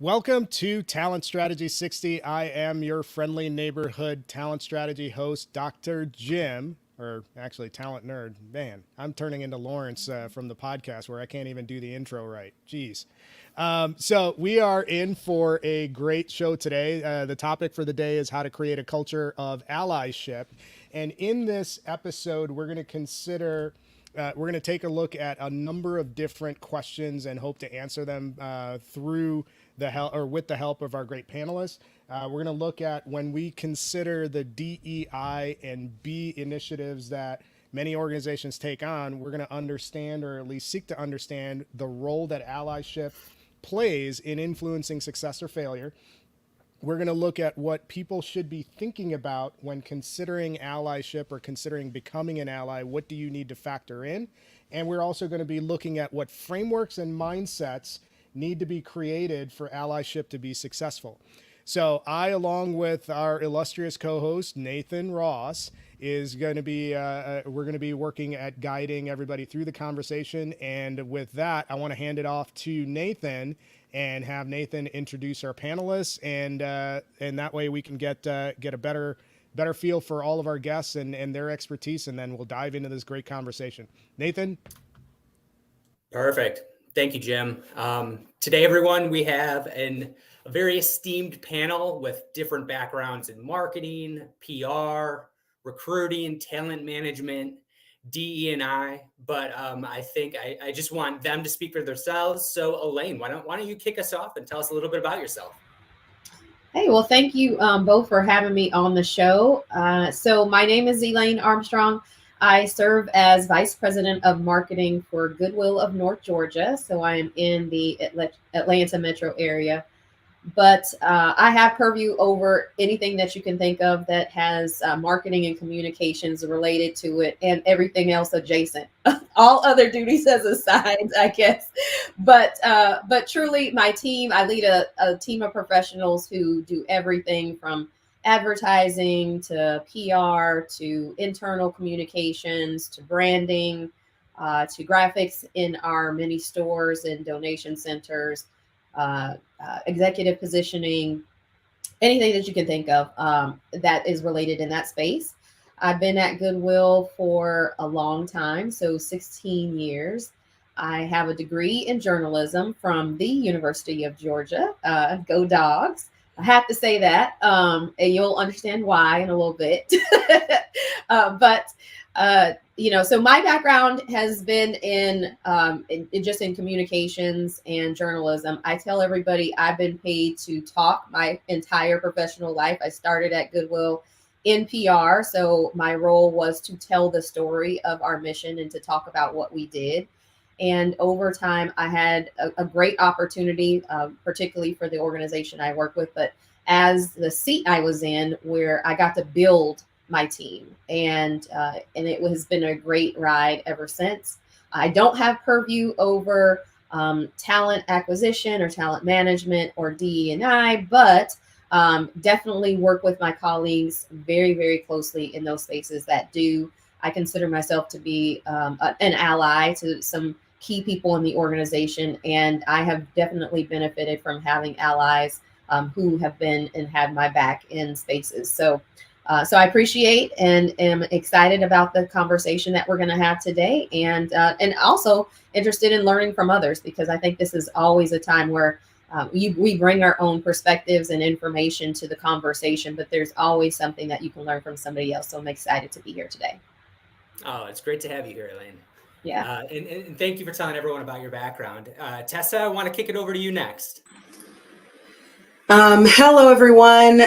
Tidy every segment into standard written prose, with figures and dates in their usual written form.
Welcome to Talent Strategy 60. I am your friendly neighborhood talent strategy host, Dr. Jim, or actually talent nerd. Man, I'm turning into Lawrence from the podcast where I can't even do the intro right. Jeez. So we are in for a great show today. The topic for the day is how to create a culture of allyship. And in this episode, we're going to take a look at a number of different questions and hope to answer them through the help or with the help of our great panelists. We're going to look at when we consider the DEI and B initiatives that many organizations take on, we're going to understand, or at least seek to understand, the role that allyship plays in influencing success or failure. We're going to look at what people should be thinking about when considering allyship or considering becoming an ally. What do you need to factor in? And we're also going to be looking at what frameworks and mindsets need to be created for allyship to be successful. So I, along with our illustrious co-host, Nathan Ross, is going to be, we're going to be working at guiding everybody through the conversation. And with that, I want to hand it off to Nathan and have Nathan introduce our panelists. And that way we can get a better feel for all of our guests and their expertise. And then we'll dive into this great conversation. Nathan. Perfect. Thank you, Jim. Today, everyone, we have a very esteemed panel with different backgrounds in marketing, PR, recruiting, talent management, DE&I. But I think I just want them to speak for themselves. So, Elaine, why don't you kick us off and tell us a little bit about yourself? Hey, well, thank you both for having me on the show. So my name is Elaine Armstrong. I serve as Vice President of Marketing for Goodwill of North Georgia. So I am in the Atlanta metro area. But I have purview over anything that you can think of that has marketing and communications related to it and everything else adjacent. All other duties as assigned, I guess. But truly, my team, I lead a team of professionals who do everything from advertising to PR to internal communications to branding to graphics in our mini stores and donation centers, executive positioning, anything that you can think of that is related in that space. I've been at Goodwill for a long time, so 16 years. I have a degree in journalism from the University of Georgia. Go Dogs. I have to say that, and you'll understand why in a little bit. So my background has been in just in communications and journalism. I tell everybody I've been paid to talk my entire professional life. I started at Goodwill in PR, so my role was to tell the story of our mission and to talk about what we did. And over time, I had a great opportunity, particularly for the organization I work with, but as the seat I was in, where I got to build my team, and it has been a great ride ever since. I don't have purview over talent acquisition or talent management or DE&I, but definitely work with my colleagues very, very closely in those spaces that do. I consider myself to be an ally to some key people in the organization, and I have definitely benefited from having allies who have been and had my back in spaces. So I appreciate and am excited about the conversation that we're going to have today, and also interested in learning from others, because I think this is always a time where we bring our own perspectives and information to the conversation, but there's always something that you can learn from somebody else. So I'm excited to be here today. Oh, it's great to have you here, Elaine. Yeah. And thank you for telling everyone about your background. Tessa, I want to kick it over to you next. Hello, everyone.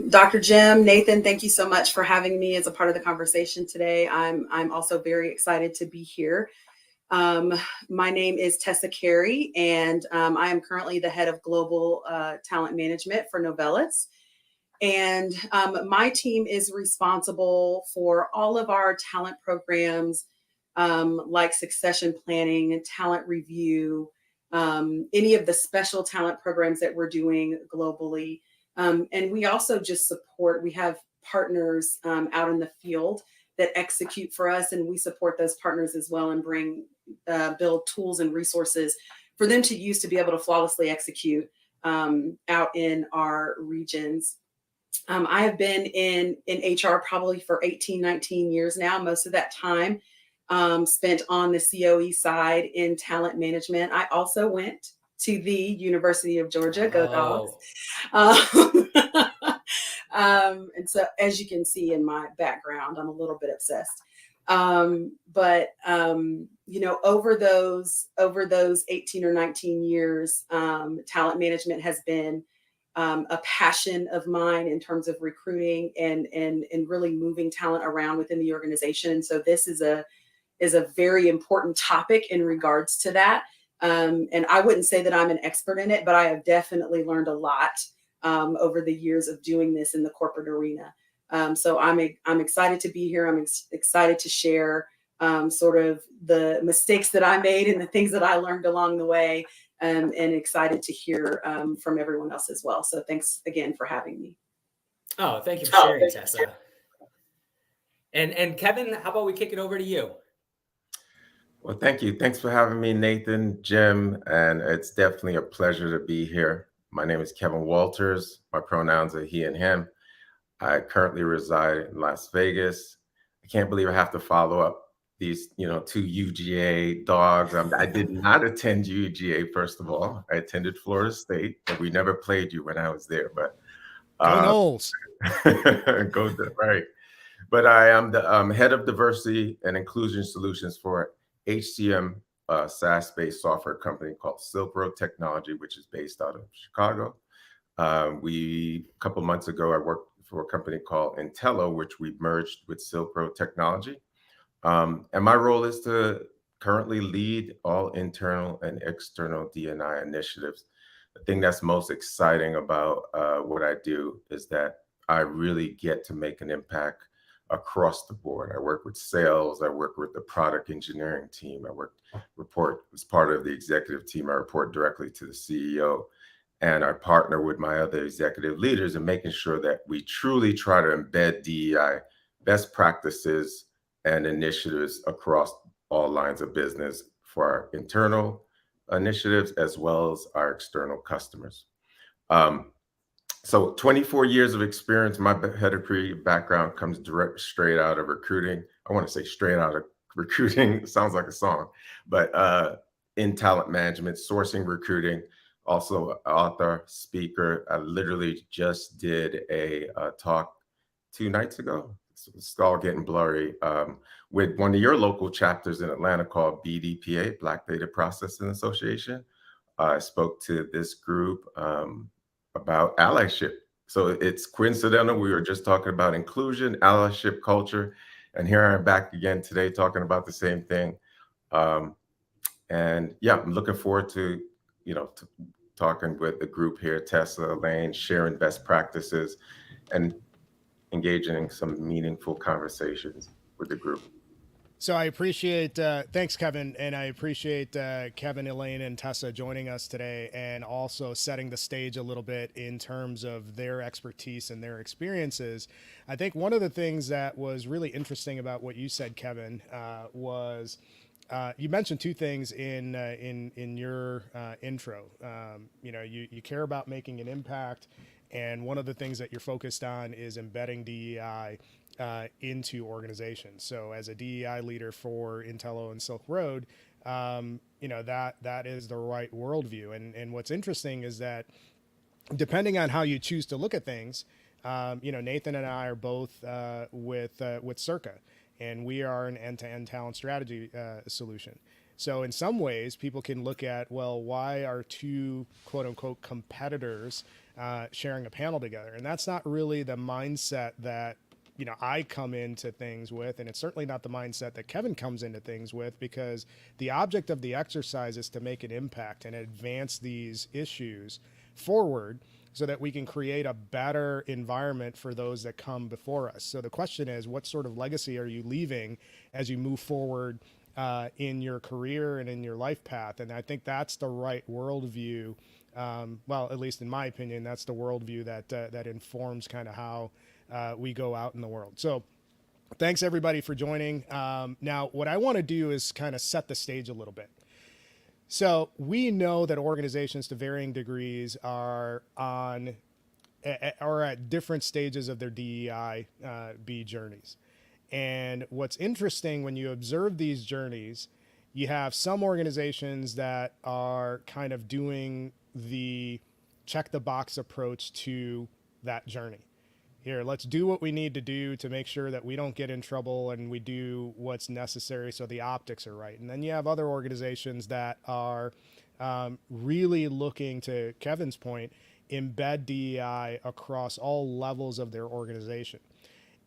Dr. Jim, Nathan, thank you so much for having me as a part of the conversation today. I'm also very excited to be here. My name is Tessa Carey, and I am currently the head of global talent management for Novellus. And my team is responsible for all of our talent programs, like succession planning and talent review, any of the special talent programs that we're doing globally. And we also just support, we have partners out in the field that execute for us, and we support those partners as well and build tools and resources for them to use to be able to flawlessly execute out in our regions. I have been in HR probably for 18, 19 years now. Most of that time spent on the COE side in talent management. I also went to the University of Georgia, go Dogs. And so, as you can see in my background, I'm a little bit obsessed. But over those 18 or 19 years, talent management has been a passion of mine in terms of recruiting and really moving talent around within the organization. And so this is a very important topic in regards to that. And I wouldn't say that I'm an expert in it, but I have definitely learned a lot over the years of doing this in the corporate arena. So I'm excited to be here. I'm excited to share sort of the mistakes that I made and the things that I learned along the way, and excited to hear from everyone else as well. So thanks again for having me. Oh, thank you for sharing, Tessa. And Kevin, how about we kick it over to you? Well, thank you. Thanks for having me, Nathan, Jim, and it's definitely a pleasure to be here. My name is Kevin Walters. My pronouns are he and him. I currently reside in Las Vegas. I can't believe I have to follow up these, two UGA dogs. I did not attend UGA, first of all. I attended Florida State, and we never played you when I was there. But go Noles. Right. But I am the head of diversity and inclusion solutions for HCM, SaaS-based software company called Silk Road Technology, which is based out of Chicago. A couple months ago, I worked for a company called Intello, which we merged with Silk Road Technology. And my role is to currently lead all internal and external D&I initiatives. The thing that's most exciting about what I do is that I really get to make an impact across the board. I work with sales. I work with the product engineering team. Report as part of the executive team. I report directly to the CEO. And I partner with my other executive leaders in making sure that we truly try to embed DEI best practices and initiatives across all lines of business for our internal initiatives as well as our external customers. So 24 years of experience. My pedigree background comes straight out of recruiting. I want to say straight out of recruiting. It sounds like a song, but in talent management, sourcing, recruiting. Also an author, speaker. I literally just did a talk 2 nights ago. It's all getting blurry, with one of your local chapters in Atlanta called BDPA, Black Data Processing Association. I spoke to this group about allyship. So it's coincidental. We were just talking about inclusion, allyship culture, and here I am back again today talking about the same thing. And yeah, I'm looking forward to talking with the group here, Tessa, Elaine, sharing best practices and engaging in some meaningful conversations with the group. So I appreciate, thanks, Kevin. And I appreciate Kevin, Elaine, and Tessa joining us today, and also setting the stage a little bit in terms of their expertise and their experiences. I think one of the things that was really interesting about what you said, Kevin, was you mentioned 2 things in your intro. You care about making an impact, and one of the things that you're focused on is embedding DEI into organizations. So as a DEI leader for Intello and Silk Road, that is the right worldview. And what's interesting is that depending on how you choose to look at things, Nathan and I are both with Circa, and we are an end-to-end talent strategy solution. So in some ways, people can look at, well, why are 2 quote unquote competitors sharing a panel together? And that's not really the mindset that I come into things with, and it's certainly not the mindset that Kevin comes into things with, because the object of the exercise is to make an impact and advance these issues forward so that we can create a better environment for those that come before us. So the question is, what sort of legacy are you leaving as you move forward in your career and in your life path? And I think that's the right worldview. Well, at least in my opinion, that's the worldview that informs kind of how we go out in the world. So thanks everybody for joining. Now, what I want to do is kind of set the stage a little bit. So we know that organizations to varying degrees are at different stages of their DEIB journeys. And what's interesting when you observe these journeys, you have some organizations that are kind of doing the check the box approach to that journey. Here, let's do what we need to do to make sure that we don't get in trouble, and we do what's necessary so the optics are right. And then you have other organizations that are really looking, to Kevin's point, embed DEI across all levels of their organization.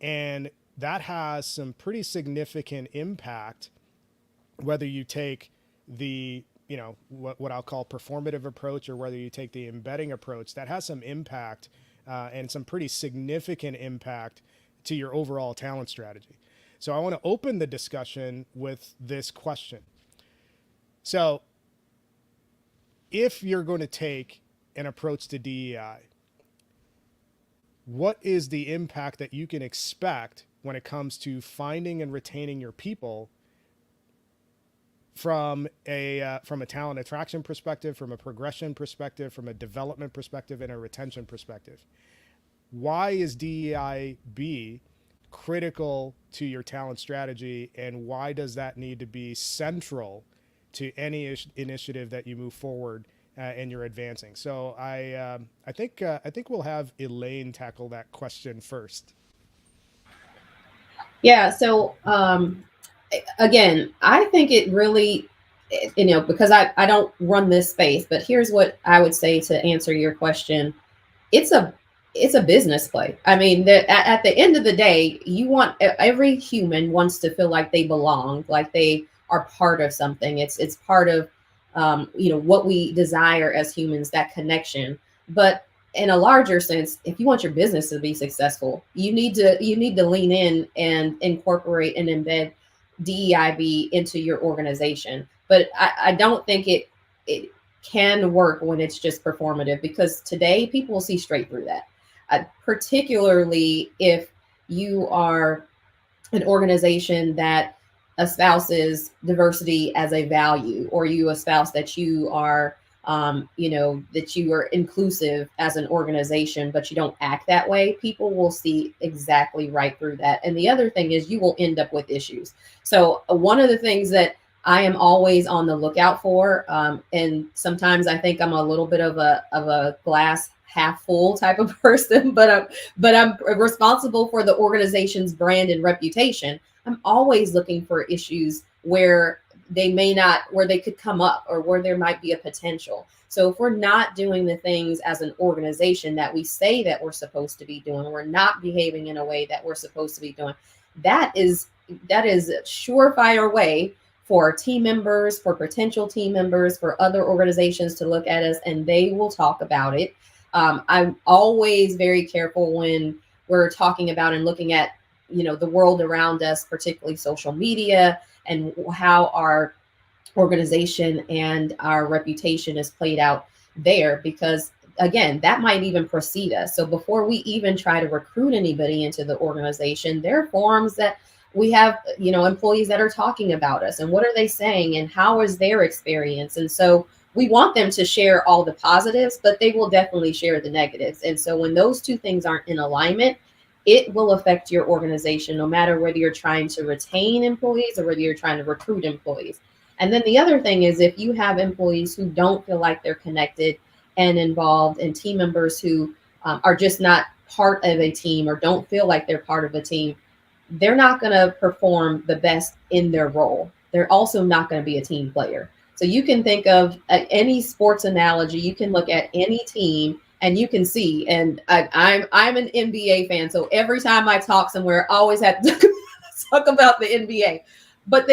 And that has some pretty significant impact, whether you take the, what I'll call performative approach, or whether you take the embedding approach. That has some impact and some pretty significant impact to your overall talent strategy. So I want to open the discussion with this question. So if you're going to take an approach to DEI, what is the impact that you can expect when it comes to finding and retaining your people from a talent attraction perspective, from a progression perspective, from a development perspective, and a retention perspective? Why is DEIB critical to your talent strategy, and why does that need to be central to any initiative that you move forward and you're advancing? So I think we'll have Elaine tackle that question first. Yeah. So again, I think it really, because I don't run this space, but here's what I would say to answer your question. It's a business play. I mean, at the end of the day, every human wants to feel like they belong, like they are part of something. It's part of, what we desire as humans, that connection. But in a larger sense, if you want your business to be successful, you need to lean in and incorporate and embed DEIB into your organization. But I don't think it can work when it's just performative, because today people will see straight through that. Particularly if you are an organization that espouses diversity as a value, or you espouse that you are that you are inclusive as an organization, but you don't act that way, people will see exactly right through that. And the other thing is, you will end up with issues. So one of the things that I am always on the lookout for, and sometimes I think I'm a little bit of a glass half full type of person, but I'm responsible for the organization's brand and reputation. I'm always looking for issues where they could come up, or where there might be a potential. So if we're not doing the things as an organization that we say that we're supposed to be doing, we're not behaving in a way that we're supposed to be doing, that is a surefire way for team members, for potential team members, for other organizations to look at us, and they will talk about it. I'm always very careful when we're talking about and looking at, the world around us, particularly social media, and how our organization and our reputation is played out there, because again, that might even precede us. So before we even try to recruit anybody into the organization, there are forums that we have, employees that are talking about us, and what are they saying, and how is their experience? And so we want them to share all the positives, but they will definitely share the negatives. And so when those two things aren't in alignment, it will affect your organization, no matter whether you're trying to retain employees or whether you're trying to recruit employees. And then the other thing is, if you have employees who don't feel like they're connected and involved, and team members who are just not part of a team, or don't feel like they're part of a team, they're not going to perform the best in their role. They're also not going to be a team player. So you can think of any sports analogy. You can look at any team, and you can see, and I'm an NBA fan, so every time I talk somewhere, I always have to talk about the NBA. But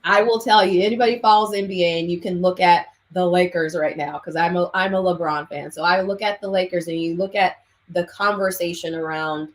I will tell you, anybody follows the NBA, and you can look at the Lakers right now, because I'm a LeBron fan. So I look at the Lakers, and you look at the conversation around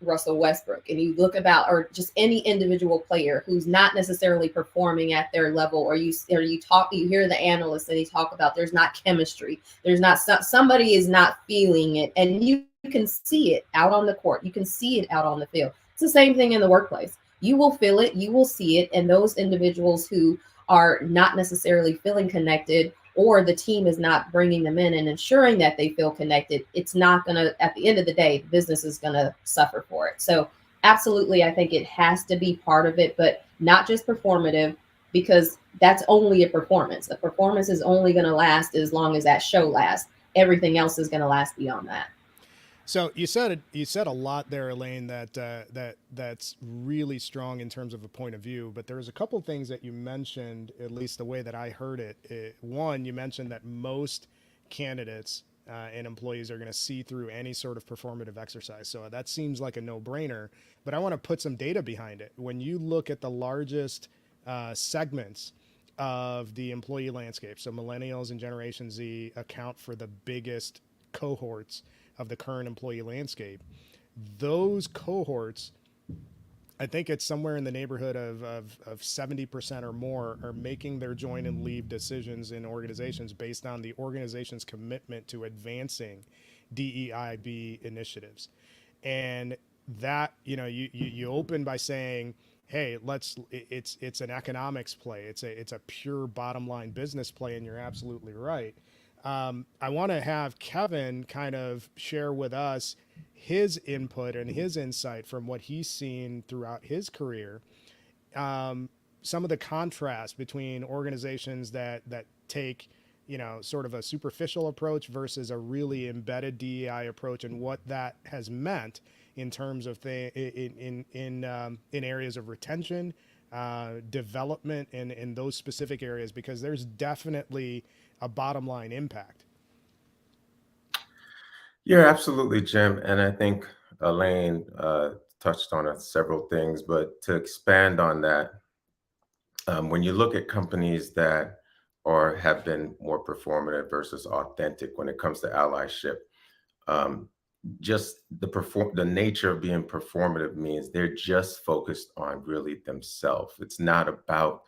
Russell Westbrook, and you look about, or just any individual player who's not necessarily performing at their level, or you hear the analysts and they talk about there's not chemistry, there's not, somebody is not feeling it, and you can see it out on the court, you can see it out on the field. It's the same thing in the workplace. You will feel it, you will see it, and those individuals who are not necessarily feeling connected, or the team is not bringing them in and ensuring that they feel connected, it's not going to, at the end of the day, the business is going to suffer for it. So absolutely, I think it has to be part of it, but not just performative, because that's only a performance. A performance is only going to last as long as that show lasts. Everything else is going to last beyond that. So you said a lot there, Elaine, that's really strong in terms of a point of view, but there's a couple things that you mentioned, at least the way that I heard it. One, you mentioned that most candidates and employees are going to see through any sort of performative exercise. So that seems like a no-brainer, but I want to put some data behind it. When you look at the largest segments of the employee landscape, so millennials and Generation Z account for the biggest cohorts of the current employee landscape. Those cohorts, I think it's somewhere in the neighborhood of 70% or more, are making their join and leave decisions in organizations based on the organization's commitment to advancing DEIB initiatives. And that, you open by saying, hey, it's an economics play. It's a pure bottom line business play. And you're absolutely right. I want to have Kevin kind of share with us his input and his insight from what he's seen throughout his career. Some of the contrast between organizations that take, sort of a superficial approach versus a really embedded DEI approach, and what that has meant in terms of in areas of retention, development, and in those specific areas, because there's definitely a bottom line impact. Yeah, absolutely, Jim. And I think Elaine touched on several things, but to expand on that, when you look at companies that have been more performative versus authentic when it comes to allyship, just the nature of being performative means they're just focused on really themselves. It's not about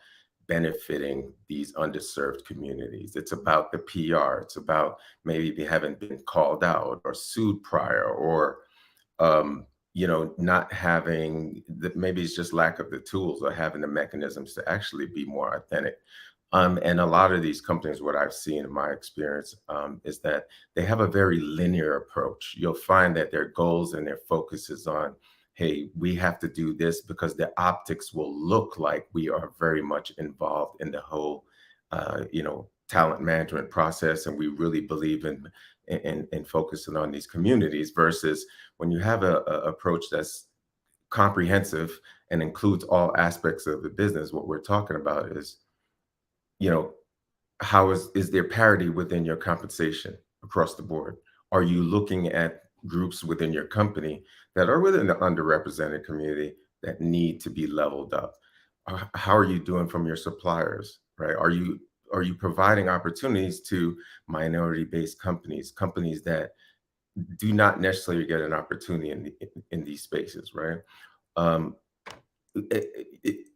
benefiting these underserved communities. It's about the PR. It's about maybe they haven't been called out or sued prior, or not having maybe it's just lack of the tools or having the mechanisms to actually be more authentic. And a lot of these companies, what I've seen in my experience, is that they have a very linear approach. You'll find that their goals and their focus is on, hey, we have to do this because the optics will look like we are very much involved in the whole, talent management process, and we really believe in focusing on these communities. Versus when you have a approach that's comprehensive and includes all aspects of the business, what we're talking about is, how is there parity within your compensation across the board? Are you looking at groups within your company that are within the underrepresented community that need to be leveled up? How are you doing from your suppliers, right? Are you providing opportunities to minority-based companies that do not necessarily get an opportunity in these spaces, right?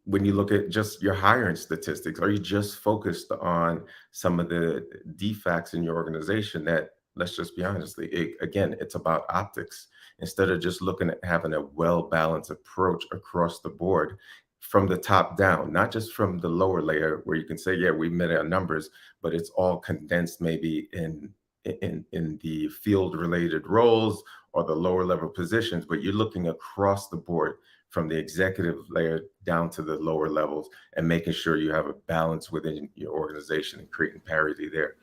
When you look at just your hiring statistics, are you just focused on some of the defects in your organization that, let's just be honest, again, it's about optics. Instead of just looking at having a well-balanced approach across the board from the top down, not just from the lower layer where you can say, yeah, we met our numbers, but it's all condensed maybe in the field-related roles or the lower level positions, but you're looking across the board from the executive layer down to the lower levels and making sure you have a balance within your organization and creating parity there.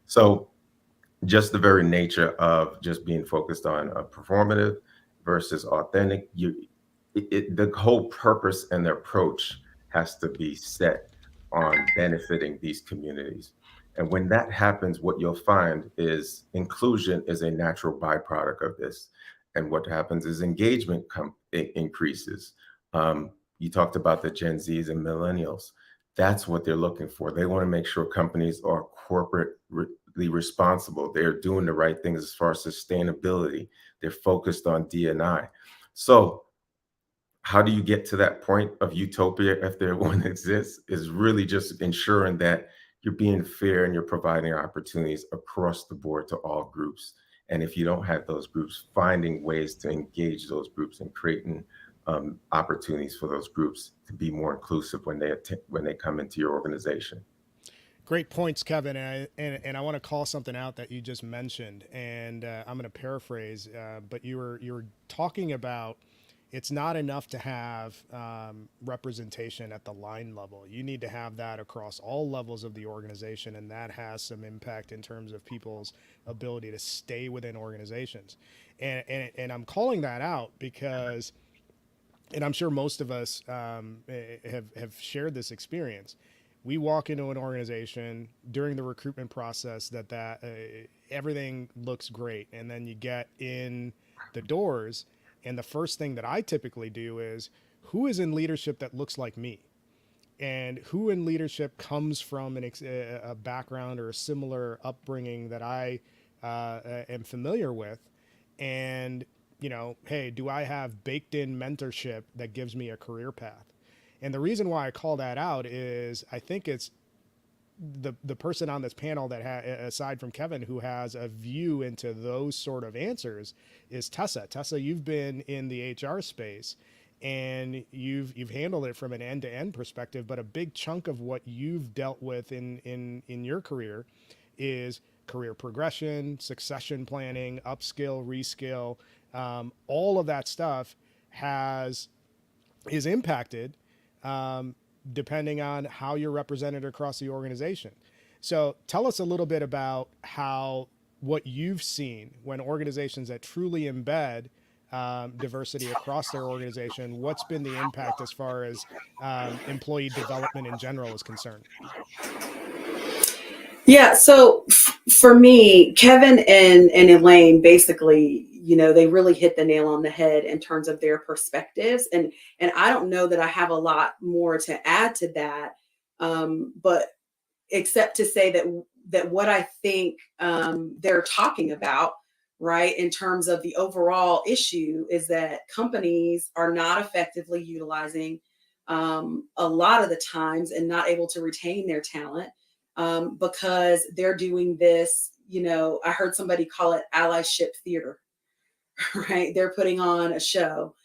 So just the very nature of just being focused on a performative versus authentic, the whole purpose and the approach has to be set on benefiting these communities. And when that happens, what you'll find is inclusion is a natural byproduct of this. And what happens is engagement increases. You talked about the Gen Zs and Millennials. That's what they're looking for. They want to make sure companies are corporately responsible. They're doing the right things as far as sustainability. They're focused on D&I. So how do you get to that point of utopia, if there one exists, is really just ensuring that you're being fair and you're providing opportunities across the board to all groups. And if you don't have those groups, finding ways to engage those groups and creating opportunities for those groups to be more inclusive when they come into your organization. Great points, Kevin. And I want to call something out that you just mentioned, and I'm going to paraphrase, but you were talking about it's not enough to have representation at the line level. You need to have that across all levels of the organization, and that has some impact in terms of people's ability to stay within organizations. And I'm calling that out because, and I'm sure most of us have shared this experience. We walk into an organization during the recruitment process that everything looks great, and then you get in the doors, and the first thing that I typically do is, who is in leadership that looks like me, and who in leadership comes from a background or a similar upbringing that I am familiar with, and hey, do I have baked in mentorship that gives me a career path? And the reason why I call that out is I think it's the person on this panel that aside from Kevin, who has a view into those sort of answers is Tessa. Tessa, you've been in the HR space and you've handled it from an end-to-end perspective, but a big chunk of what you've dealt with in your career is career progression, succession planning, upskill, reskill, all of that stuff is impacted depending on how you're represented across the organization. So tell us a little bit about what you've seen when organizations that truly embed diversity across their organization, what's been the impact as far as employee development in general is concerned? Yeah, so for me, Kevin and Elaine, basically, they really hit the nail on the head in terms of their perspectives. And I don't know that I have a lot more to add to that, but except to say that what I think they're talking about, right, in terms of the overall issue is that companies are not effectively utilizing a lot of the times and not able to retain their talent because they're doing this, I heard somebody call it allyship theater, right? They're putting on a show,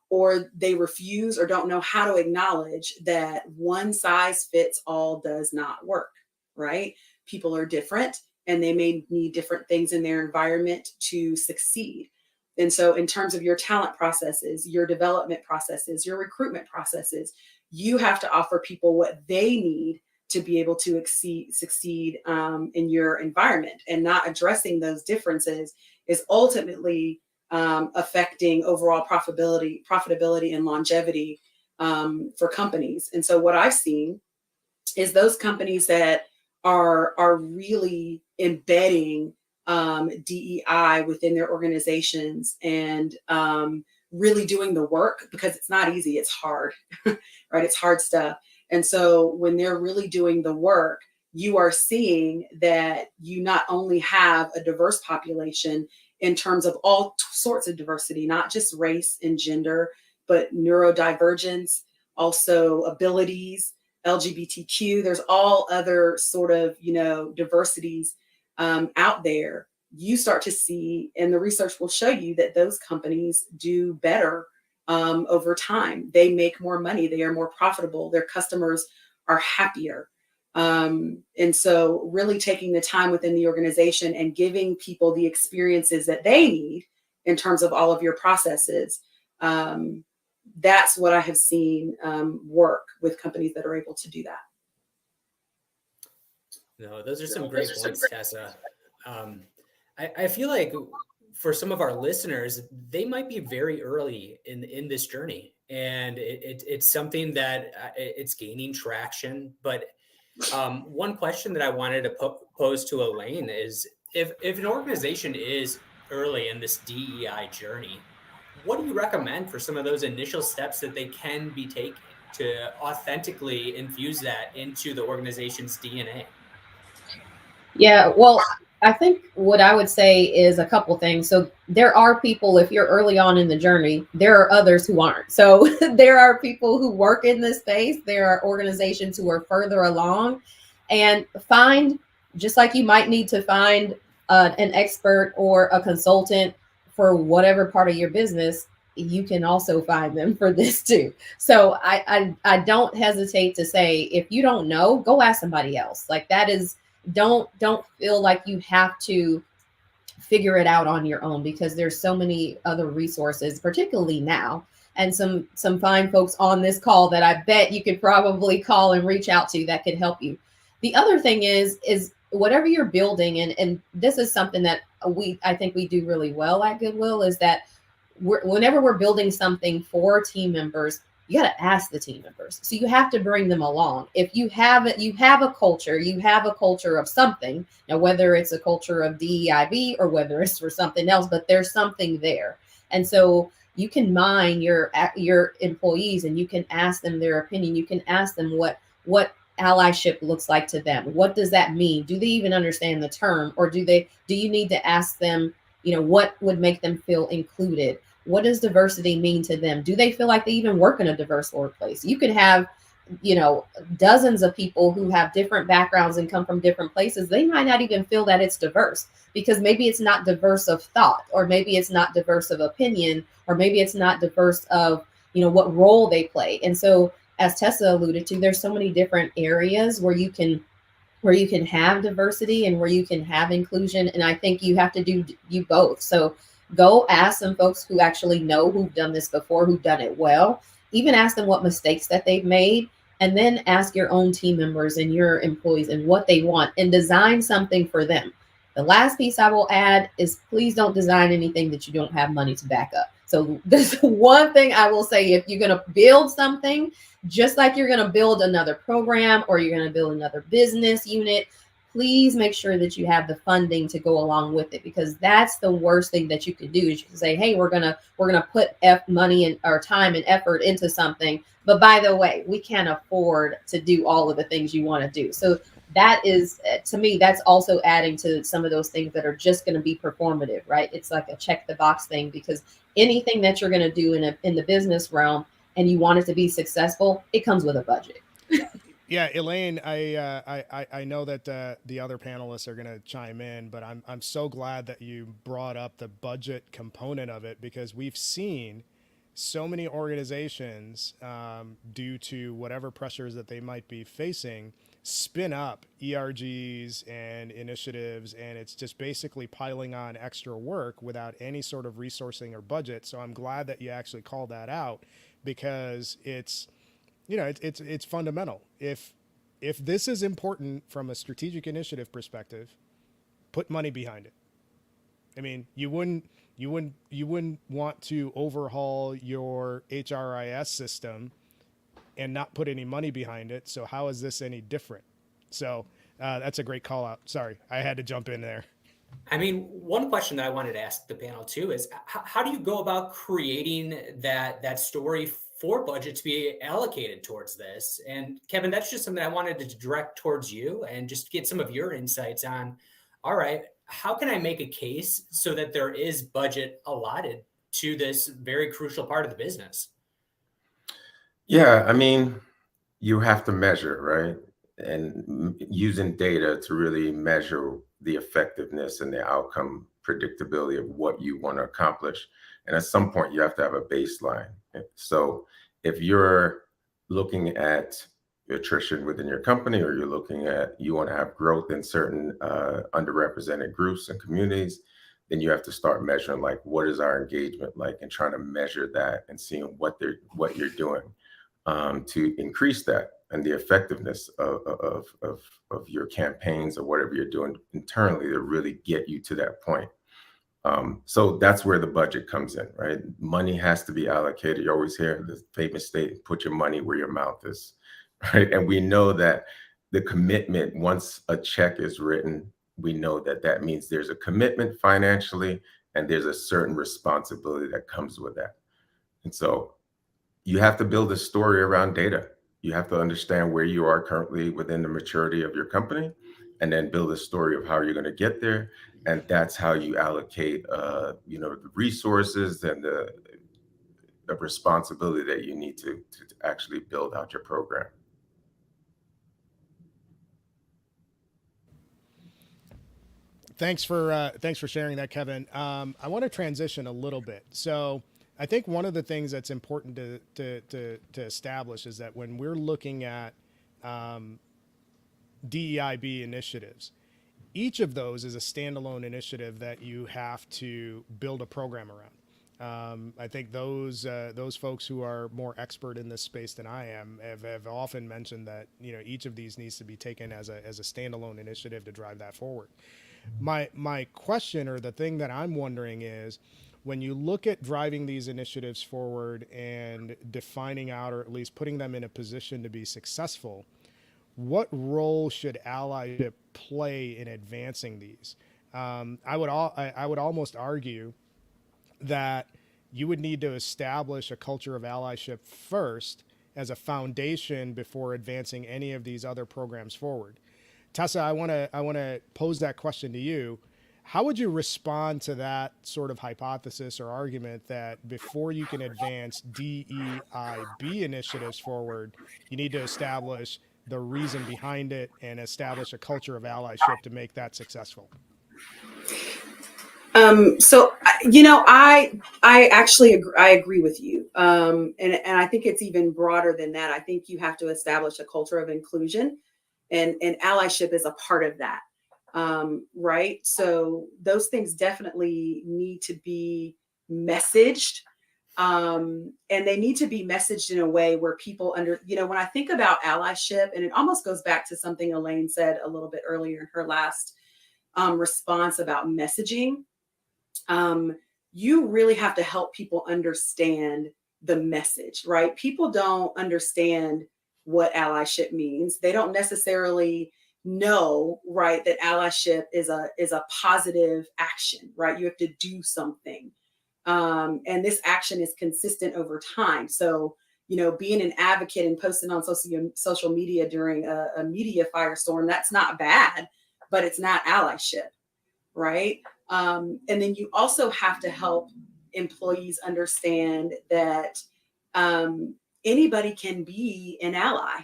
or they refuse or don't know how to acknowledge that one size fits all does not work, right? People are different and they may need different things in their environment to succeed. And so in terms of your talent processes, your development processes, your recruitment processes, you have to offer people what they need to be able to succeed in your environment. And not addressing those differences is ultimately affecting overall profitability and longevity for companies. And so what I've seen is those companies that are really embedding DEI within their organizations and really doing the work, because it's not easy, it's hard, right? It's hard stuff. And so when they're really doing the work, you are seeing that you not only have a diverse population in terms of all sorts of diversity, not just race and gender, but neurodivergence, also abilities, LGBTQ, there's all other sort of, diversities out there. You start to see, and the research will show you that those companies do better over time. They make more money. They are more profitable. Their customers are happier. And so really taking the time within the organization and giving people the experiences that they need in terms of all of your processes. That's what I have seen work with companies that are able to do that. No, those are some great points, Tessa. I feel like for some of our listeners, they might be very early in this journey, and it's something that it's gaining traction. But one question that I wanted to pose to Elaine is, if an organization is early in this DEI journey, what do you recommend for some of those initial steps that they can be taking to authentically infuse that into the organization's DNA? Yeah, well, I think what I would say is a couple things. So there are people, if you're early on in the journey, there are others who aren't. So there are people who work in this space. There are organizations who are further along, and find, just like you might need to find an expert or a consultant for whatever part of your business, you can also find them for this too. So I don't hesitate to say, if you don't know, go ask somebody else. Like, that is, don't feel like you have to figure it out on your own, because there's so many other resources, particularly now, and some fine folks on this call that I bet you could probably call and reach out to that could help you. The other thing is whatever you're building, and this is something that I think we do really well at Goodwill, is that whenever we're building something for team members, you got to ask the team members. So you have to bring them along. If you have a culture of something, now whether it's a culture of DEIB or whether it's for something else, but there's something there. And so you can mine your employees, and you can ask them their opinion. You can ask them what allyship looks like to them. What does that mean? Do they even understand the term? Or do you need to ask them, what would make them feel included? What does diversity mean to them? Do they feel like they even work in a diverse workplace? You could have, dozens of people who have different backgrounds and come from different places. They might not even feel that it's diverse, because maybe it's not diverse of thought, or maybe it's not diverse of opinion, or maybe it's not diverse of, what role they play. And so, as Tessa alluded to, there's so many different areas where you can have diversity and where you can have inclusion. And I think you have to do both. So go ask some folks who actually know, who've done this before, who've done it well. Even ask them what mistakes that they've made, and then ask your own team members and your employees and what they want, and design something for them. The last piece I will add is, please don't design anything that you don't have money to back up. So this one thing I will say: if you're going to build something, just like you're going to build another program or you're going to build another business unit, please make sure that you have the funding to go along with it, because that's the worst thing that you can do, is you can say, hey, we're going to put money and our time and effort into something, but by the way, we can't afford to do all of the things you want to do. So that is, to me, that's also adding to some of those things that are just going to be performative, right? It's like a check the box thing, because anything that you're going to do in the business realm and you want it to be successful, it comes with a budget. Yeah, Elaine, I know that the other panelists are going to chime in, but I'm so glad that you brought up the budget component of it, because we've seen so many organizations, due to whatever pressures that they might be facing, spin up ERGs and initiatives, and it's just basically piling on extra work without any sort of resourcing or budget. So I'm glad that you actually called that out, because it's fundamental. If this is important from a strategic initiative perspective, put money behind it. I mean, you wouldn't want to overhaul your HRIS system and not put any money behind it. So how is this any different? So that's a great call out. Sorry, I had to jump in there. I mean, one question that I wanted to ask the panel too is, how do you go about creating that story for budget to be allocated towards this? And Kevin, that's just something I wanted to direct towards you and just get some of your insights on. All right, how can I make a case so that there is budget allotted to this very crucial part of the business? Yeah, I mean, you have to measure, right? And using data to really measure the effectiveness and the outcome predictability of what you want to accomplish. And at some point, you have to have a baseline. So if you're looking at attrition within your company, or you want to have growth in certain underrepresented groups and communities, then you have to start measuring, like, what is our engagement like, and trying to measure that and seeing what you're doing to increase that and the effectiveness of your campaigns or whatever you're doing internally to really get you to that point. So that's where the budget comes in, right? Money has to be allocated. You always hear the famous statement, put your money where your mouth is, right? And we know that the commitment, once a check is written, we know that that means there's a commitment financially, and there's a certain responsibility that comes with that. And so you have to build a story around data. You have to understand where you are currently within the maturity of your company, and then build a story of how you're going to get there. And that's how you allocate, the resources and the responsibility that you need to actually build out your program. Thanks for sharing that, Kevin. I want to transition a little bit. So I think one of the things that's important to establish is that when we're looking at DEIB initiatives, each of those is a standalone initiative that you have to build a program around. I think those folks who are more expert in this space than I am have often mentioned that, you know, each of these needs to be taken as a standalone initiative to drive that forward. My question, or the thing that I'm wondering, is when you look at driving these initiatives forward and defining out, or at least putting them in a position to be successful, what role should allyship play in advancing these? I would almost argue that you would need to establish a culture of allyship first as a foundation before advancing any of these other programs forward. Tessa, I want to pose that question to you. How would you respond to that sort of hypothesis or argument that before you can advance DEIB initiatives forward, you need to establish the reason behind it and establish a culture of allyship to make that successful? So, you know, I actually agree with you. And I think it's even broader than that. I think you have to establish a culture of inclusion, and allyship is a part of that. Right. So those things definitely need to be messaged. And they need to be messaged in a way where people when I think about allyship, and it almost goes back to something Elaine said a little bit earlier in her last response about messaging. You really have to help people understand the message, right? People don't understand what allyship means. They don't necessarily know, right, that allyship is a positive action, right? You have to do something. And this action is consistent over time. So, you know, being an advocate and posting on social media during a media firestorm, that's not bad, but it's not allyship, right? And then you also have to help employees understand that anybody can be an ally,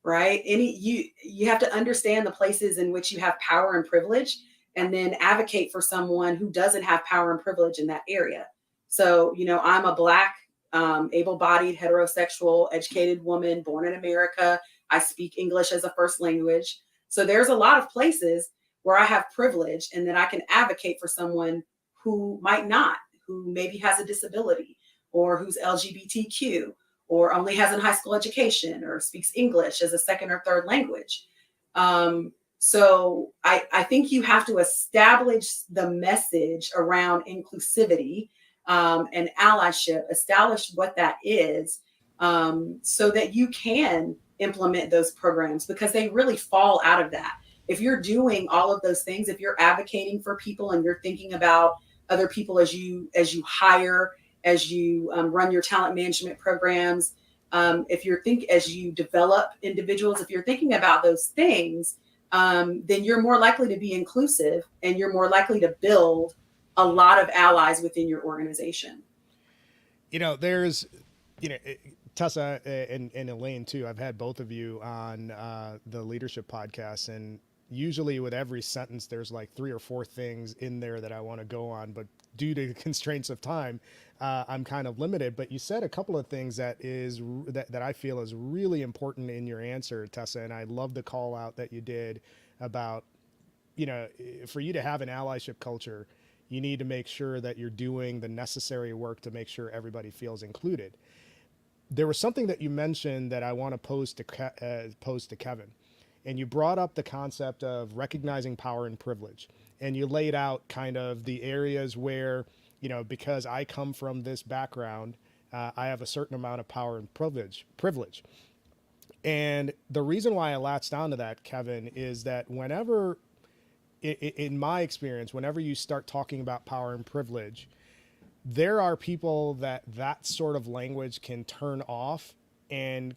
right? You have to understand the places in which you have power and privilege, and then advocate for someone who doesn't have power and privilege in that area. So, you know, I'm a Black, able-bodied, heterosexual, educated woman born in America. I speak English as a first language. So there's a lot of places where I have privilege, and then I can advocate for someone who might not, who maybe has a disability, or who's LGBTQ, or only has a high school education, or speaks English as a second or third language. So I think you have to establish the message around inclusivity and allyship, establish what that is, so that you can implement those programs, because they really fall out of that. If you're doing all of those things, if you're advocating for people and you're thinking about other people as you hire, as you run your talent management programs, as you develop individuals, if you're thinking about those things, then you're more likely to be inclusive, and you're more likely to build a lot of allies within your organization. You know, there's, you know, Tessa and Elaine too. I've had both of you on the leadership podcast, and usually with every sentence, there's like 3 or 4 things in there that I want to go on, but due to constraints of time, I'm kind of limited. But you said a couple of things that I feel is really important in your answer, Tessa, and I love the call out that you did about, you know, for you to have an allyship culture, you need to make sure that you're doing the necessary work to make sure everybody feels included. There was something that you mentioned that I want to pose to Kevin. And you brought up the concept of recognizing power and privilege. And you laid out kind of the areas where, you know, because I come from this background, I have a certain amount of power and privilege. And the reason why I latched onto that, Kevin, is that whenever, in my experience, whenever you start talking about power and privilege, there are people that sort of language can turn off and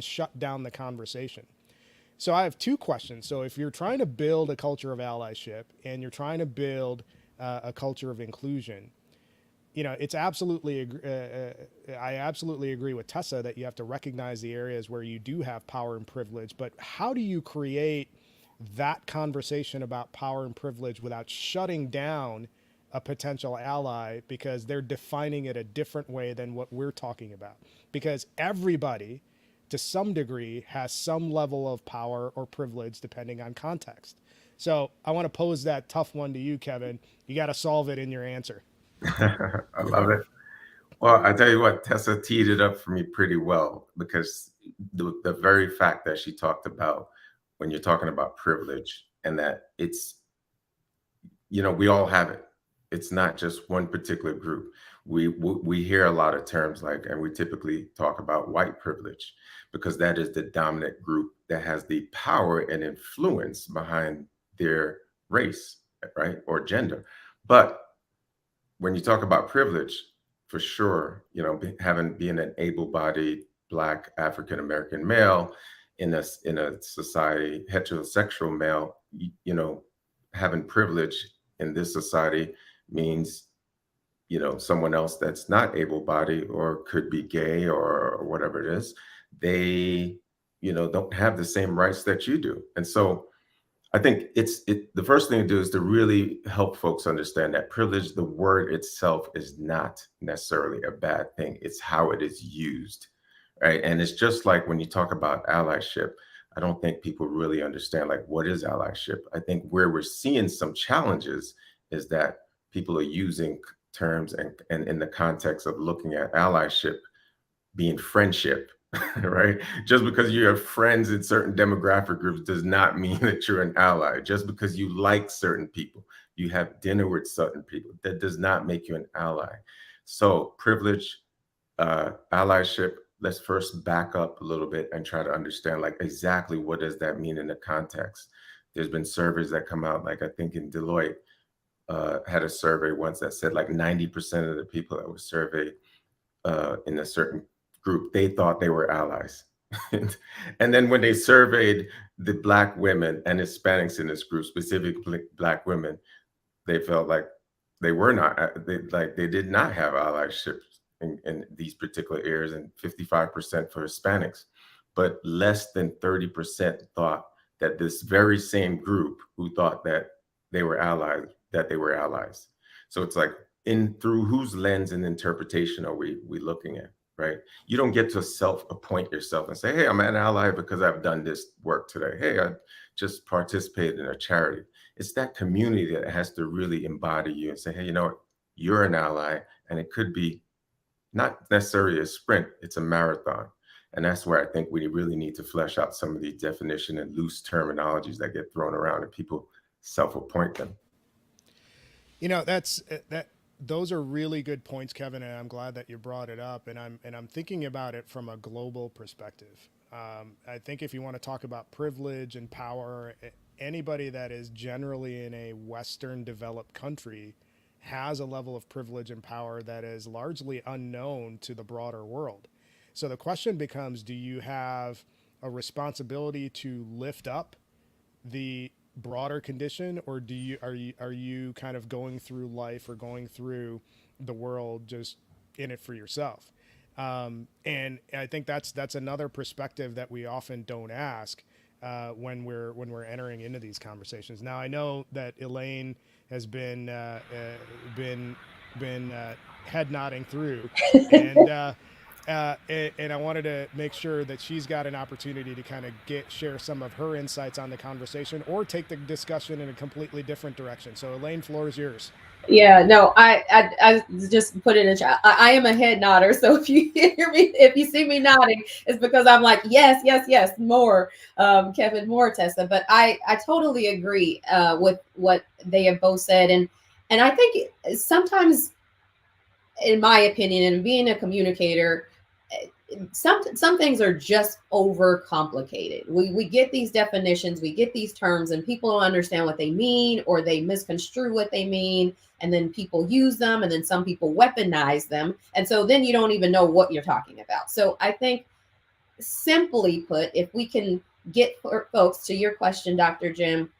shut down the conversation. So I have 2 questions. So if you're trying to build a culture of allyship and you're trying to build a culture of inclusion, you know, it's absolutely, I absolutely agree with Tessa that you have to recognize the areas where you do have power and privilege, but how do you create that conversation about power and privilege without shutting down a potential ally because they're defining it a different way than what we're talking about. Because everybody, to some degree, has some level of power or privilege depending on context. So I want to pose that tough one to you, Kevin. You got to solve it in your answer. I love it. Well, I tell you what, Tessa teed it up for me pretty well, because the very fact that she talked about when you're talking about privilege, and that it's, we all have it. It's not just one particular group. We hear a lot of terms like, and we typically talk about white privilege, because that is the dominant group that has the power and influence behind their race, right, or gender. But when you talk about privilege, for sure, being an able-bodied Black African-American male in a society, heterosexual male, having privilege in this society means, someone else that's not able-bodied or could be gay or whatever it is, they, don't have the same rights that you do. And so I think the first thing to do is to really help folks understand that privilege, the word itself, is not necessarily a bad thing. It's how it is used, right? And it's just like when you talk about allyship, I don't think people really understand, like, what is allyship? I think where we're seeing some challenges is that people are using terms and in the context of looking at allyship being friendship. Right? Just because you have friends in certain demographic groups does not mean that you're an ally. Just because you like certain people, you have dinner with certain people, that does not make you an ally. So privilege, allyship, let's first back up a little bit and try to understand, like, exactly what does that mean in the context. There's been surveys that come out, like I think in Deloitte had a survey once that said like 90% of the people that were surveyed in a certain group, they thought they were allies. And then when they surveyed the Black women and Hispanics in this group, specifically Black women, they felt like they were not, they did not have allyship in these particular areas, and 55% for Hispanics. But less than 30% thought that this very same group who thought that they were allies, that they were allies. So it's like, through whose lens and interpretation are we looking at? Right? You don't get to self-appoint yourself and say, hey, I'm an ally because I've done this work today. Hey, I just participated in a charity. It's that community that has to really embody you and say, hey, you know what? You're an ally. And it could be not necessarily a sprint, it's a marathon. And that's where I think we really need to flesh out some of these definition and loose terminologies that get thrown around and people self-appoint them. Those are really good points, Kevin, and I'm glad that you brought it up. And I'm thinking about it from a global perspective. I think if you want to talk about privilege and power, anybody that is generally in a Western developed country has a level of privilege and power that is largely unknown to the broader world. So the question becomes, do you have a responsibility to lift up the broader condition, or are you kind of going through life or going through the world just in it for yourself? And I think that's another perspective that we often don't ask when we're entering into these conversations. Now I know that Elaine has been head nodding through, and I wanted to make sure that she's got an opportunity to kind of share some of her insights on the conversation, or take the discussion in a completely different direction. So Elaine, floor is yours. Yeah, no, I just put in a chat. I am a head nodder, so if you hear me, if you see me nodding, it's because I'm like, yes, more, Kevin, more, Tessa. But I totally agree with what they have both said, and I think sometimes, in my opinion, and being a communicator, some things are just overcomplicated. We get these definitions, we get these terms, and people don't understand what they mean, or they misconstrue what they mean, and then people use them, and then some people weaponize them, and so then you don't even know what you're talking about. So I think, simply put, if we can get folks, to your question, Dr. Jim,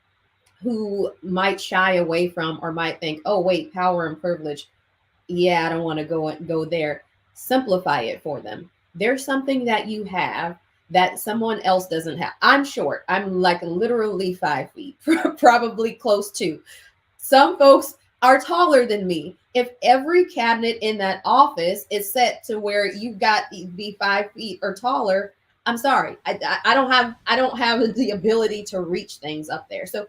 who might shy away from or might think, oh wait, power and privilege, yeah, I don't want to go there. Simplify it for them. There's something that you have that someone else doesn't have. I'm short. I'm like literally 5 feet, probably close to. Some folks are taller than me. If every cabinet in that office is set to where you've got to be 5 feet or taller, I'm sorry, I don't have the ability to reach things up there. So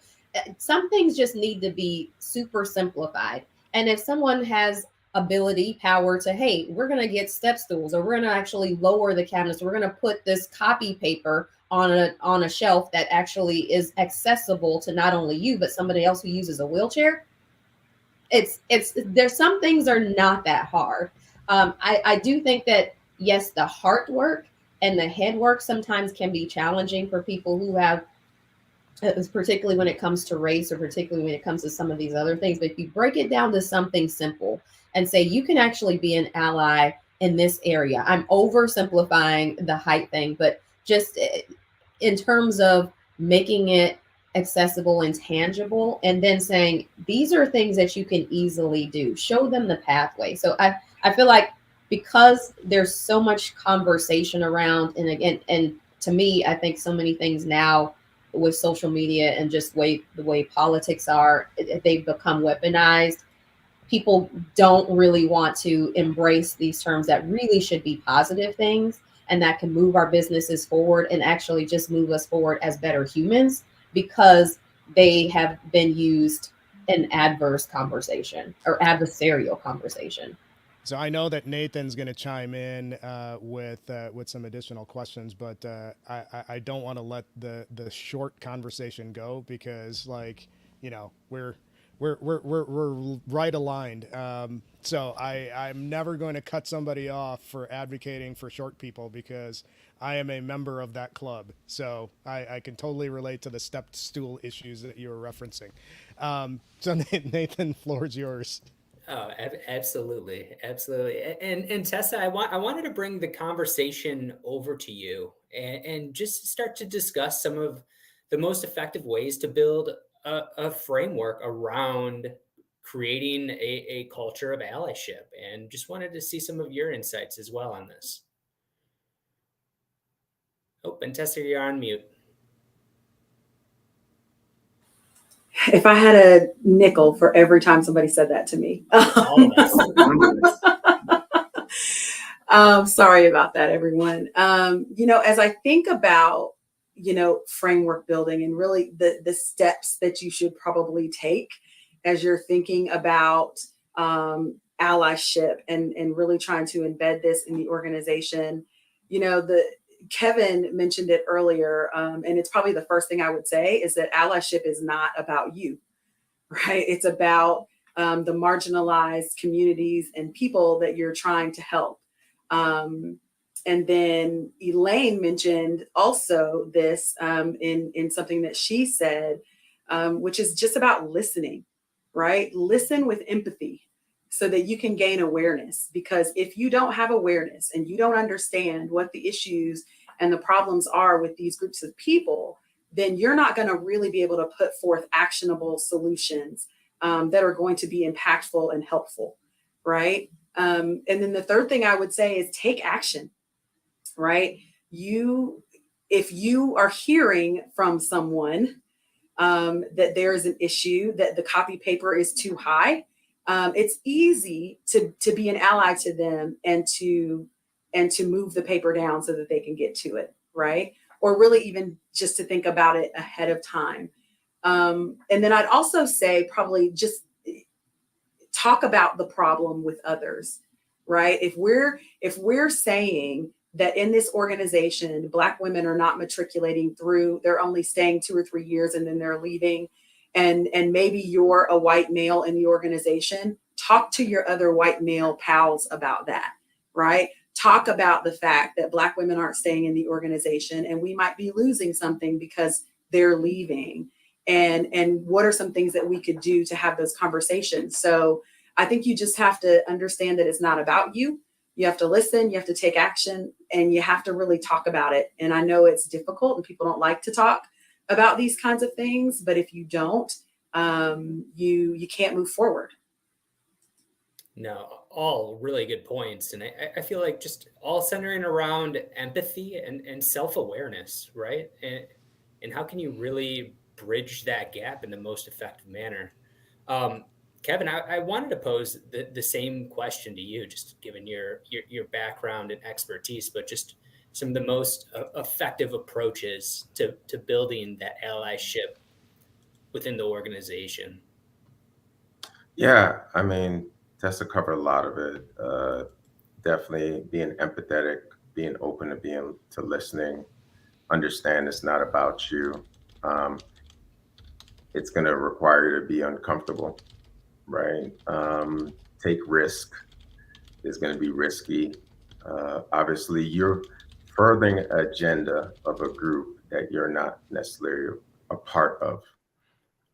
some things just need to be super simplified. And if someone has ability, power to, hey, we're going to get step stools, or we're going to actually lower the cabinets, we're going to put this copy paper on a shelf that actually is accessible to not only you but somebody else who uses a wheelchair. It's there's some things are not that hard. I do think that, yes, the heart work and the head work sometimes can be challenging for people who have, particularly when it comes to race, or particularly when it comes to some of these other things. But if you break it down to something simple and say you can actually be an ally in this area, I'm oversimplifying the height thing, but just in terms of making it accessible and tangible, and then saying these are things that you can easily do, show them the pathway. So I feel like, because there's so much conversation around, and again, and to me, I think so many things now with social media and just the way politics are, they've become weaponized. People don't really want to embrace these terms that really should be positive things and that can move our businesses forward and actually just move us forward as better humans, because they have been used in adverse conversation or adversarial conversation. So I know that Nathan's going to chime in with some additional questions, but I don't want to let the short conversation go, because, like, you know, we're right aligned. So I'm never going to cut somebody off for advocating for short people, because I am a member of that club. So I can totally relate to the step stool issues that you were referencing. So Nathan, floor's yours. Oh, absolutely. Absolutely. And Tessa, I wanted to bring the conversation over to you and just start to discuss some of the most effective ways to build a framework around creating a culture of allyship, and just wanted to see some of your insights as well on this. Oh, and Tessa, you're on mute. If I had a nickel for every time somebody said that to me. Sorry about that, everyone. As I think about, framework building, and really the steps that you should probably take as you're thinking about allyship and really trying to embed this in the organization, Kevin mentioned it earlier, and it's probably the first thing I would say, is that allyship is not about you, right? It's about the marginalized communities and people that you're trying to help. And then Elaine mentioned also this in something that she said, which is just about listening, right? Listen with empathy so that you can gain awareness. Because if you don't have awareness and you don't understand what the issues and the problems are with these groups of people, then you're not going to really be able to put forth actionable solutions that are going to be impactful and helpful, right? And then the third thing I would say is take action, right? If you are hearing from someone that there is an issue, that the copy paper is too high, it's easy to be an ally to them and to move the paper down so that they can get to it, right? Or really even just to think about it ahead of time. And then I'd also say probably just talk about the problem with others, right? If we're saying that in this organization, Black women are not matriculating through, they're only staying 2 or 3 years and then they're leaving, and maybe you're a white male in the organization, talk to your other white male pals about that, right? Talk about the fact that Black women aren't staying in the organization and we might be losing something because they're leaving. And what are some things that we could do to have those conversations? So I think you just have to understand that it's not about you. You have to listen, you have to take action, and you have to really talk about it. And I know it's difficult and people don't like to talk about these kinds of things, but if you don't, you can't move forward. No, all really good points. And I feel like just all centering around empathy and self-awareness, right? And how can you really bridge that gap in the most effective manner? Kevin, I wanted to pose the same question to you, just given your background and expertise, but just some of the most effective approaches to building that allyship within the organization. Yeah, I mean, Tessa covered a lot of it. Definitely being empathetic, being open to listening, understand it's not about you. It's going to require you to be uncomfortable, right? Take risk. Is going to be risky. Obviously, you're furthering an agenda of a group that you're not necessarily a part of.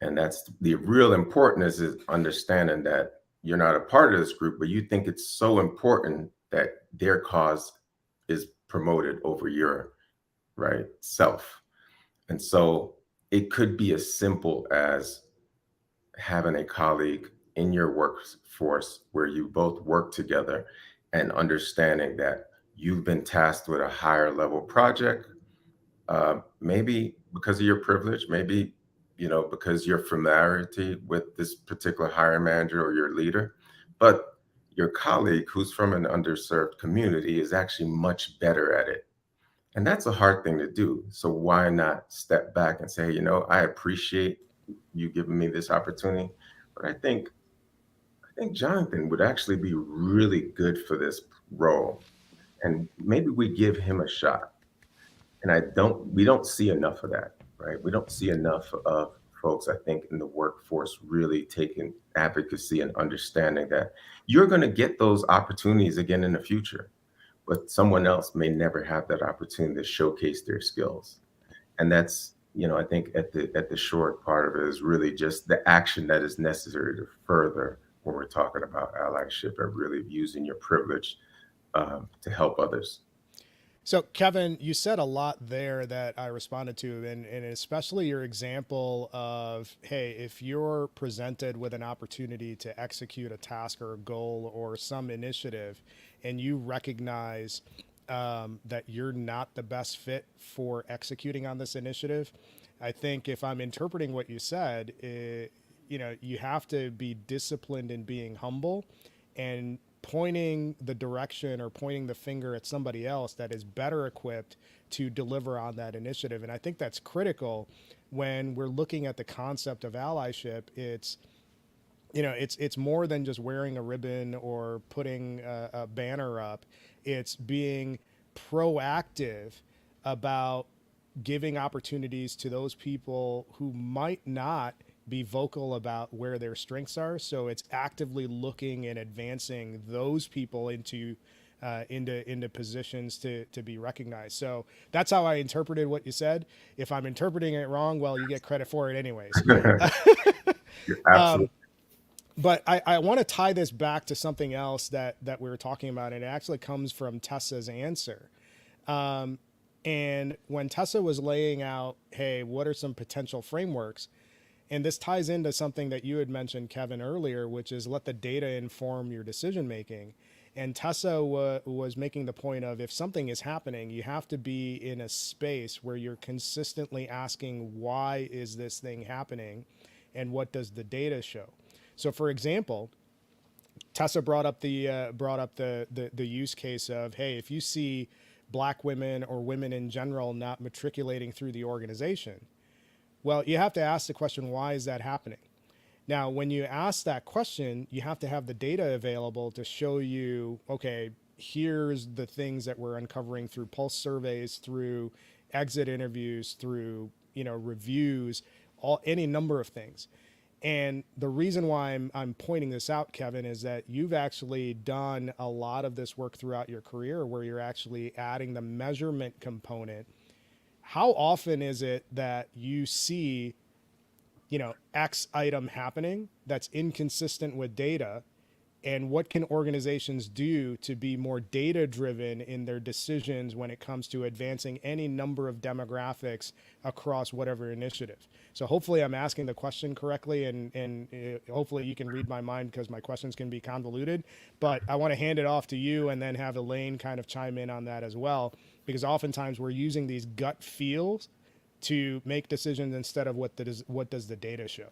And that's the real importance, is understanding that you're not a part of this group, but you think it's so important that their cause is promoted over your right self. And so it could be as simple as having a colleague in your workforce where you both work together and understanding that you've been tasked with a higher level project, maybe because of your privilege, maybe because your familiarity with this particular hiring manager or your leader, but your colleague who's from an underserved community is actually much better at it. And that's a hard thing to do. So why not step back and say, I appreciate you giving me this opportunity, but I think Jonathan would actually be really good for this role. And maybe we give him a shot. And we don't see enough of that, right? We don't see enough of folks, I think, in the workforce really taking advocacy and understanding that you're going to get those opportunities again in the future, but someone else may never have that opportunity to showcase their skills. And that's, I think at the short part of it is really just the action that is necessary to further when we're talking about allyship and really using your privilege to help others. So, Kevin, you said a lot there that I responded to, and especially your example of, hey, if you're presented with an opportunity to execute a task or a goal or some initiative, and you recognize that you're not the best fit for executing on this initiative, I think if I'm interpreting what you said, you have to be disciplined in being humble and pointing the direction or pointing the finger at somebody else that is better equipped to deliver on that initiative. And I think that's critical when we're looking at the concept of allyship. It's more than just wearing a ribbon or putting a banner up. It's being proactive about giving opportunities to those people who might not be vocal about where their strengths are. So it's actively looking and advancing those people into positions to be recognized. So that's how I interpreted what you said. If I'm interpreting it wrong, well, you get credit for it anyways. Absolutely. But I want to tie this back to something else that we were talking about, and it actually comes from Tessa's answer. And when Tessa was laying out, hey, what are some potential frameworks? And this ties into something that you had mentioned, Kevin, earlier, which is let the data inform your decision making. And Tessa was making the point of, if something is happening, you have to be in a space where you're consistently asking, why is this thing happening? And what does the data show? So, for example, Tessa brought up the use case of, hey, if you see Black women or women in general not matriculating through the organization, well, you have to ask the question, why is that happening? Now, when you ask that question, you have to have the data available to show you, okay, here's the things that we're uncovering through pulse surveys, through exit interviews, through, reviews, any number of things. And the reason why I'm pointing this out, Kevin, is that you've actually done a lot of this work throughout your career where you're actually adding the measurement component. How often is it that you see, X item happening that's inconsistent with data? And what can organizations do to be more data driven in their decisions when it comes to advancing any number of demographics across whatever initiative? So hopefully I'm asking the question correctly, and hopefully you can read my mind, because my questions can be convoluted. But I want to hand it off to you and then have Elaine kind of chime in on that as well, because oftentimes we're using these gut feels to make decisions instead of what does the data show.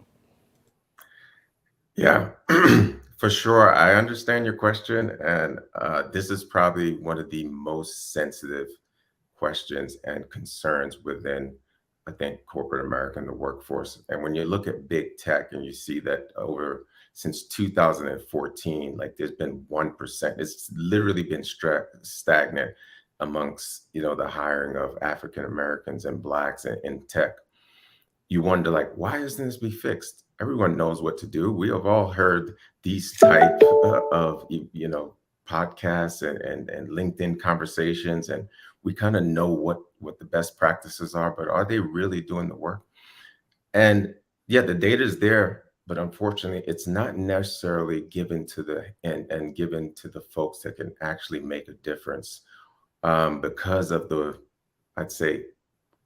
Yeah, For sure, I understand your question, and this is probably one of the most sensitive questions and concerns within, I think, corporate America and the workforce. And when you look at big tech and you see that over since 2014, like there's been 1%, it's literally been stagnant amongst, the hiring of African Americans and Blacks in tech. You wonder, like, why isn't this be fixed? Everyone knows what to do. We have all heard these type of podcasts and LinkedIn conversations, and we kind of know what the best practices are, but are they really doing the work? And yeah, the data is there, but unfortunately, it's not necessarily given to and given to the folks that can actually make a difference, because of the, I'd say,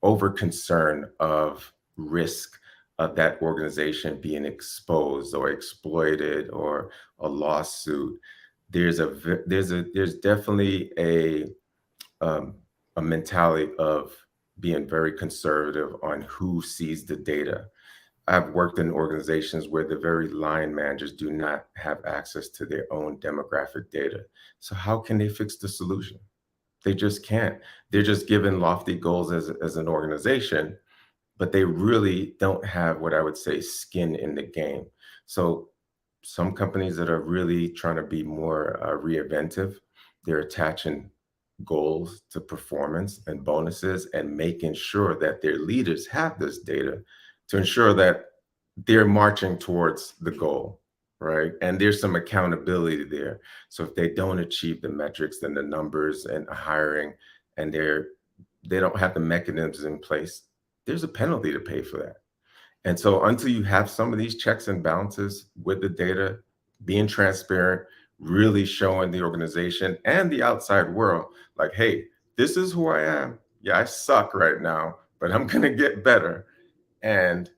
over concern of risk of that organization being exposed or exploited or a lawsuit. There's definitely a mentality of being very conservative on who sees the data. I've worked in organizations where the very line managers do not have access to their own demographic data. So how can they fix the solution? They just can't. They're just given lofty goals as an organization, but they really don't have what I would say skin in the game. So some companies that are really trying to be more reinventive, they're attaching goals to performance and bonuses and making sure that their leaders have this data to ensure that they're marching towards the goal, right? And there's some accountability there. So if they don't achieve the metrics and the numbers and hiring, and they don't have the mechanisms in place, there's a penalty to pay for that. And so until you have some of these checks and balances with the data, being transparent, really showing the organization and the outside world, like, hey, this is who I am. Yeah, I suck right now, but I'm going to get better. And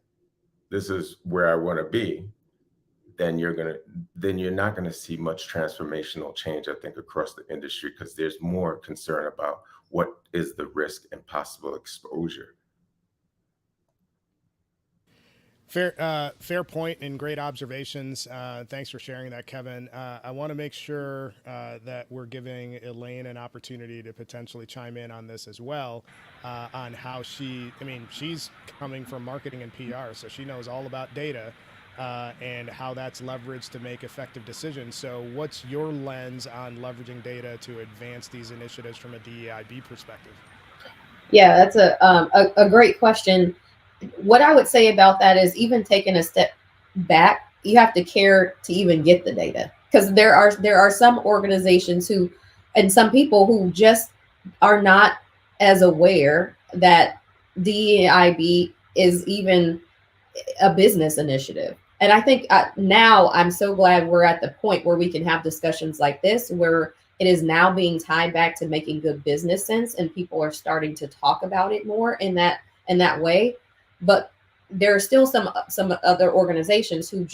this is where I want to be. Then you're not going to see much transformational change, I think, across the industry, because there's more concern about what is the risk and possible exposure. Fair point and great observations. Thanks for sharing that, Kevin. I want to make sure that we're giving Elaine an opportunity to potentially chime in on this as well, on how she's coming from marketing and PR, so she knows all about data and how that's leveraged to make effective decisions. So what's your lens on leveraging data to advance these initiatives from a DEIB perspective? Yeah, that's a great question. What I would say about that is, even taking a step back, you have to care to even get the data, because there are some organizations who, and some people who just are not as aware that DEIB is even a business initiative. And I think now I'm so glad we're at the point where we can have discussions like this, where it is now being tied back to making good business sense, and people are starting to talk about it more in that way. But there are still some other organizations who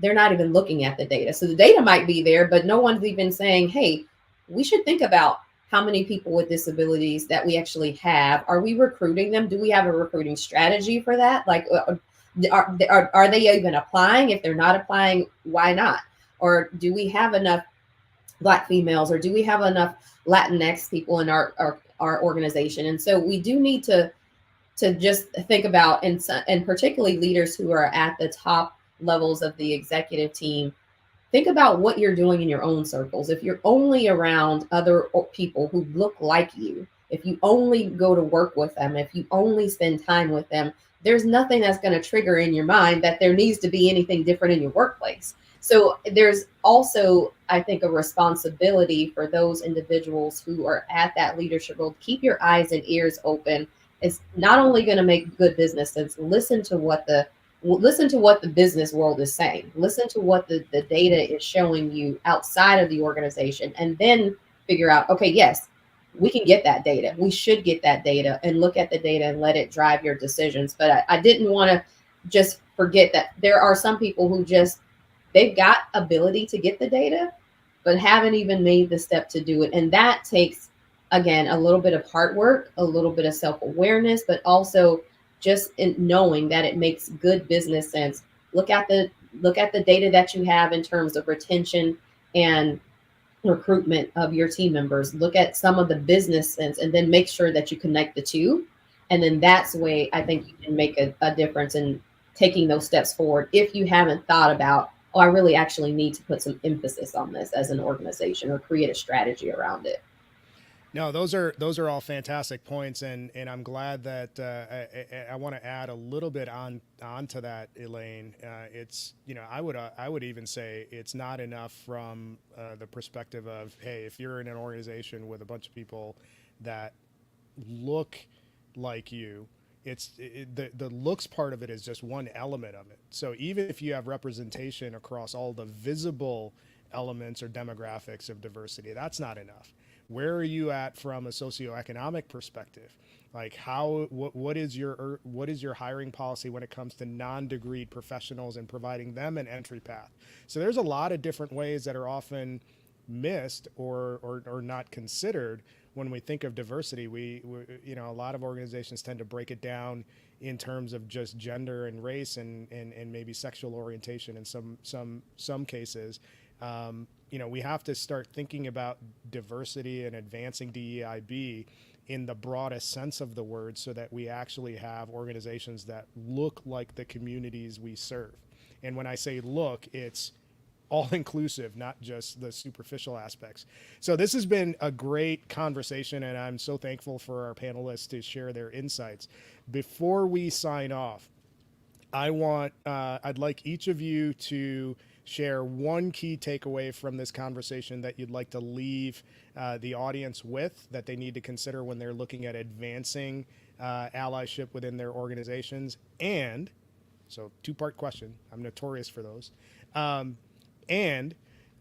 they're not even looking at the data. So the data might be there, but no one's even saying, hey, we should think about how many people with disabilities that we actually have. Are we recruiting them? Do we have a recruiting strategy for that? Like, are they even applying? If they're not applying, why not? Or do we have enough Black females, or do we have enough Latinx people in our organization? And so we do need to just think about, and particularly leaders who are at the top levels of the executive team, think about what you're doing in your own circles. If you're only around other people who look like you, if you only go to work with them, if you only spend time with them, there's nothing that's going to trigger in your mind that there needs to be anything different in your workplace. So there's also, I think, a responsibility for those individuals who are at that leadership role. Keep your eyes and ears open. It's not only going to make good business sense. Listen to what the business world is saying. Listen to what the data is showing you outside of the organization, and then figure out, okay, yes, we can get that data. We should get that data, and look at the data and let it drive your decisions. But I didn't want to just forget that there are some people who they've got ability to get the data, but haven't even made the step to do it. And that takes, again, a little bit of hard work, a little bit of self-awareness, but also just in knowing that it makes good business sense. Look at the look at the data that you have in terms of retention and recruitment of your team members. Look at some of the business sense, and then make sure that you connect the two. And then that's the way I think you can make a difference in taking those steps forward. If you haven't thought about, oh, I really actually need to put some emphasis on this as an organization or create a strategy around it. No, those are all fantastic points, and I'm glad that I want to add a little bit onto that, Elaine. It's, you know, I would even say it's not enough from the perspective of, hey, if you're in an organization with a bunch of people that look like you, the looks part of it is just one element of it. So even if you have representation across all the visible elements or demographics of diversity, that's not enough. Where are you at from a socioeconomic perspective? Like what is your hiring policy when it comes to non-degreed professionals and providing them an entry path? So there's a lot of different ways that are often missed or not considered when we think of diversity. We you know, a lot of organizations tend to break it down in terms of just gender and race and maybe sexual orientation in some cases. You know, we have to start thinking about diversity and advancing DEIB in the broadest sense of the word, so that we actually have organizations that look like the communities we serve. And when I say look, it's all inclusive, not just the superficial aspects. So this has been a great conversation, and I'm so thankful for our panelists to share their insights. Before we sign off, I'd like each of you to share one key takeaway from this conversation that you'd like to leave the audience with, that they need to consider when they're looking at advancing allyship within their organizations. And so, two-part question. I'm notorious for those. And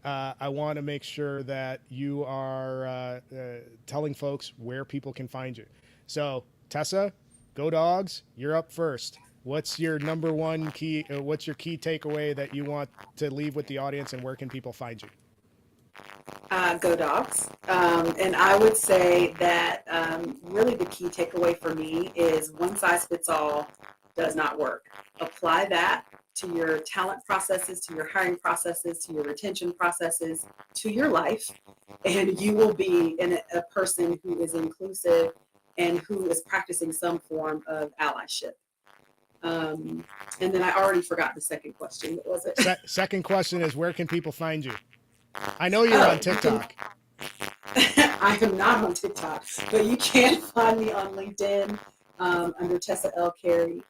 I want to make sure that you are telling folks where people can find you. So, Tessa, go Dogs, you're up first. What's your number one key? What's your key takeaway that you want to leave with the audience, and where can people find you? Go Dogs. And I would say that really the key takeaway for me is one size fits all does not work. Apply that to your talent processes, to your hiring processes, to your retention processes, to your life, and you will be a person who is inclusive and who is practicing some form of allyship. And then I already forgot the second question. What was it? Second question is, where can people find you? I know you're on TikTok. I am not on TikTok, but you can find me on LinkedIn under Tessa L. Carey.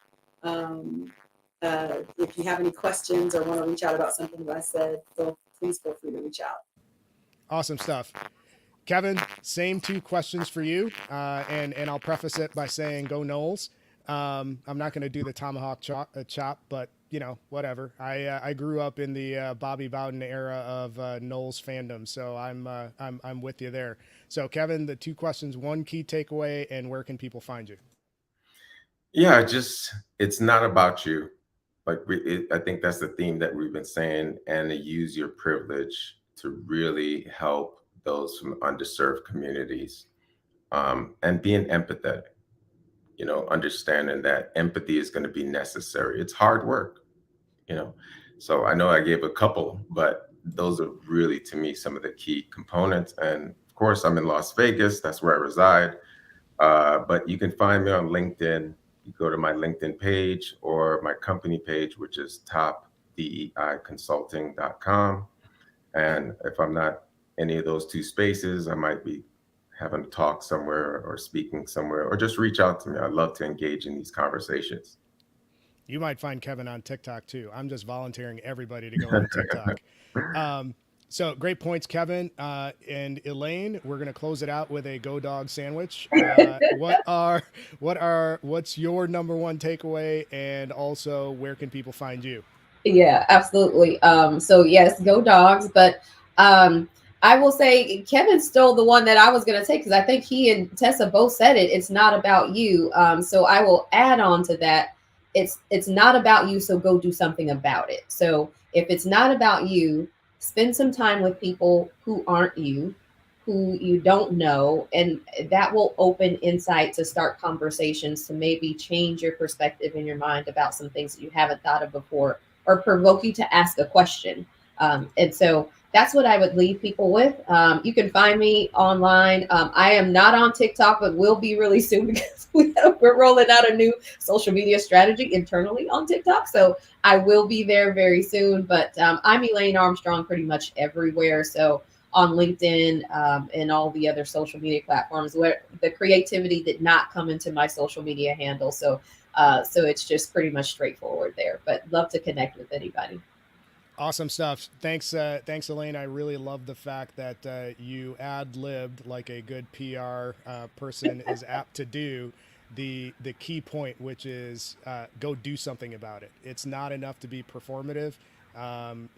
If you have any questions or want to reach out about something that I said, please feel free to reach out. Awesome stuff. Kevin, same two questions for you. And I'll preface it by saying, go Knowles. I'm not going to do the tomahawk chop, but you know, whatever. I grew up in the Bobby Bowden era of Knowles fandom, so I'm with you there. So Kevin, the two questions: one key takeaway, and where can people find you? Yeah, it's not about you. Like I think that's the theme that we've been saying, and to use your privilege to really help those from underserved communities, and being empathetic. You know, understanding that empathy is going to be necessary. It's hard work, you know. So I know I gave a couple, but those are really, to me, some of the key components. And of course, I'm in Las Vegas. That's where I reside. But you can find me on LinkedIn. You go to my LinkedIn page or my company page, which is topdeiconsulting.com. And if I'm not any of those two spaces, I might be having a talk somewhere or speaking somewhere, or just reach out to me. I'd love to engage in these conversations. You might find Kevin on TikTok too. I'm just volunteering everybody to go on TikTok. So great points, Kevin. And Elaine, we're going to close it out with a Go Dog sandwich. What's your number one takeaway, and also where can people find you? Yeah, absolutely. So yes, Go Dogs, but I will say Kevin stole the one that I was going to take, because I think he and Tessa both said it. It's not about you. So I will add on to that. It's not about you. So go do something about it. So if it's not about you, spend some time with people who aren't you, who you don't know, and that will open insight to start conversations to maybe change your perspective in your mind about some things that you haven't thought of before, or provoke you to ask a question. And so that's what I would leave people with. You can find me online. I am not on TikTok, but will be really soon because we're rolling out a new social media strategy internally on TikTok. So I will be there very soon. But I'm Elaine Armstrong pretty much everywhere. So on LinkedIn and all the other social media platforms where the creativity did not come into my social media handle. So it's just pretty much straightforward there. But love to connect with anybody. Awesome stuff. Thanks, Elaine. I really love the fact that you ad-libbed like a good PR person is apt to do. The key point, which is go do something about it. It's not enough to be performative.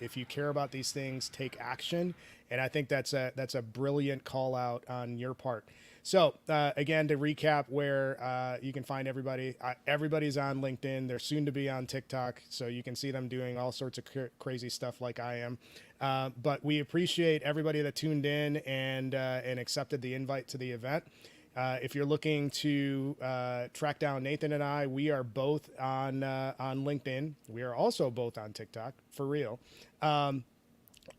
If you care about these things, take action. And I think that's a brilliant call out on your part. So again, to recap where you can find everybody, everybody's on LinkedIn. They're soon to be on TikTok. So you can see them doing all sorts of crazy stuff like I am. But we appreciate everybody that tuned in and accepted the invite to the event. If you're looking to track down Nathan and I, we are both on LinkedIn. We are also both on TikTok, for real.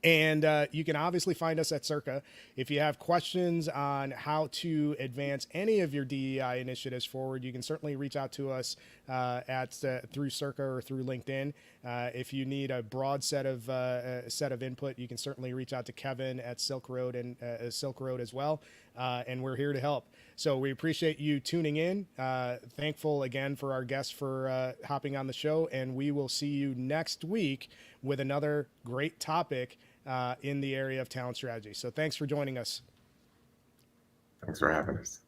And you can obviously find us at Circa. If you have questions on how to advance any of your DEI initiatives forward, you can certainly reach out to us through Circa or through LinkedIn. If you need a broad set of input, you can certainly reach out to Kevin at Silk Road and Silk Road as well. And we're here to help. So we appreciate you tuning in. Thankful again for our guests for hopping on the show, and we will see you next week with another great topic in the area of talent strategy. So thanks for joining us. Thanks for having us.